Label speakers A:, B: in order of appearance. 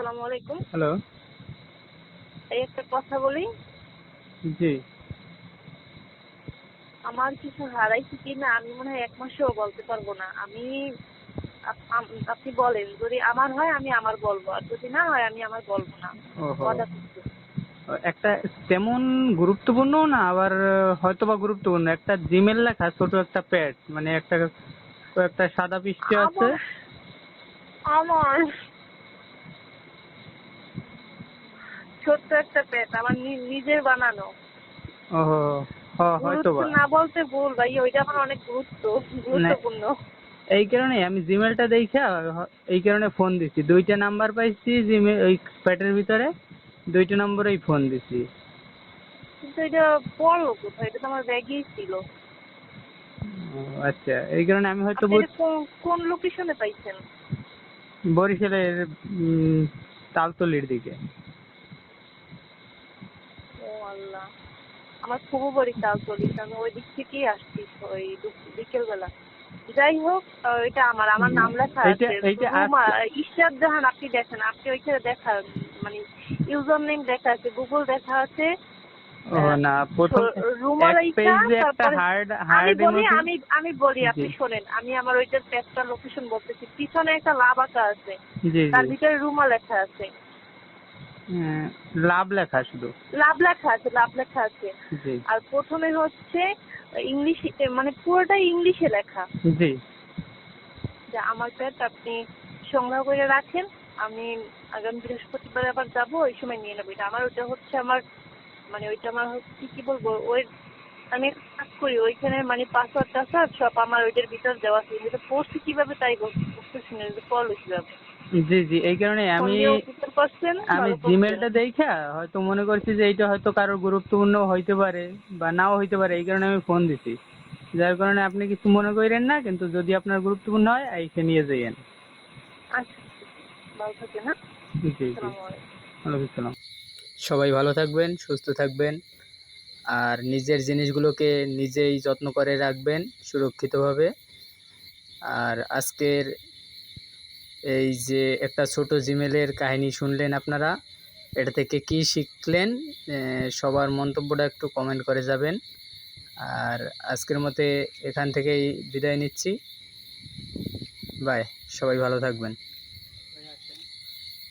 A: আসসালামু আলাইকুম।
B: হ্যালো।
A: এই একটা কথা বলি,
B: জি।
A: আমার কিছু হারাইছে কিনা আমি মনে হয় ১ মাসেও বলতে পারবো না। আপনি বলেন, যদি আমার হয় আমি আমার বলবো, আর যদি না হয় আমি আমার বলবো না।
B: ওহো!
A: কথা কিন্তু।
B: একটা তেমন গুরুত্বপূর্ণ না, আবার হয়তোবা গুরুত্বপূর্ণ। একটা জিমেইল লেখা ছোট একটা প্যাড, মানে একটা সাদা পৃষ্ঠে আছে।
A: আমার আমার ছোট্ট একটা পেট, আমার নিজের বানানো।
B: ওহো!
A: গুরুত্ব
B: হয়তোবা।
A: না বলতে ভুল ভাই, ওইটা আমার অনেক
B: মানে
A: গুরুত্বপূর্ণ।
B: এই কারণে আমি জিমেইলটা দেইখা এই কারণে ফোন দিছি। ২ টা নাম্বার পাইছি ওই প্যাডের ভিতরে। ২ টা নম্বরেই ফোন দিছি।
A: কিন্তু এটা পড়লো কোথায়? এটা তো আমার ব্যাগেই ছিল।
B: ও আচ্ছা। এই কারণে আমি হয়তো
A: আপনি এটা কোন লোকেশনে পাইছেন?
B: বরিশালের তালতলির দিকে।
A: ও আল্লাহ, আমার ফুফু বাড়ি তালতলি, আমি ওই দিক থেকেই আসছি ওই বিকেল বেলা। যাই হোক, এটা আমার নাম লেখা
B: এইটা
A: আছে
B: এইটা
A: রুমা
B: আজকে।
A: ইশরাত জাহান। আপনি দেখেন, আপনি ওইখানে দেখা, মানে ইউজার নেম দেখা আছে, গুগল দেখা আছে।
B: ও না, প্রথম
A: রুমা
B: এক
A: লাইসা,
B: পেজে একটা
A: তারপরে
B: হার্ড
A: আমি
B: হার্ড
A: বলি
B: ইমোজি।
A: আমি আমি বলি
B: জি
A: আপনি শোনেন, আমি আমার ওইটার পেজটার লোকেশন বলতেছি। পিছনে একটা লাভ আঁকা আছে,
B: জি জি।
A: তার ভিতরে রুমা লেখা আছে।
B: লাভ লেখা শুধু।
A: লাভ লেখা আছে।
B: জি
A: আর প্রথমে হচ্ছে ইংলিশ, মানে পুরোটাই ইংলিশে লেখা,
B: জি
A: যে আমার পেট আপনি সংগ্রহ করে রাখেন, আমি আগামী বৃহস্পতিবার আবার যাবো, ওই সময় নিয়ে নেবো। এটা আমার, ওইটা হচ্ছে আমার, মানে ওইটা আমার হচ্ছে কি বলবো, ওই আমি একটা কাজ করি ওইখানে, মানে পাসওয়ার্ড টাসওয়ার্ড সব আমার ওইটার ভিতর দেওয়া আছে। এটা পড়ছি কিভাবে তাই বুঝতেছি না, এটা পড়লো কিভাবে।
B: জি জি। এই কারণে
A: ফোন
B: আমি
A: দিয়ে উপকার করছেন,
B: আমি
A: ভালো করছেন।
B: জিমেলটা দেখা হয়তো মনে করছি যে এইটা হয়তো কারোর গুরুত্বপূর্ণ হইতে পারে বা নাও হইতে পারে, এই কারণে আমি ফোন দিছি। যার কারণে আপনি কিছু মনে করেন না, কিন্তু যদি আপনার গুরুত্বপূর্ণ হয় এসে নিয়ে যাইয়েন।
A: আচ্ছা, ভালো থাকেন, হ্যাঁ।
B: জি জি।
A: আসসালামু আলাইকুম।
B: ওয়ালাইকুম আসসালাম। সবাই ভালো থাকবেন, সুস্থ থাকবেন, আর নিজের জিনিসগুলোকে নিজেই যত্ন করে রাখবেন সুরক্ষিতভাবে। আর আজকের এই যে একটা ছোট জিমেলের কাহিনী শুনলেন আপনারা, এটা থেকে কি শিখলেন, সবার মন্তব্যটা একটু কমেন্ট করে যাবেন। আর আজকের মতে এখান থেকেই বিদায় নিচ্ছি। বাই। সবাই ভালো থাকবেন।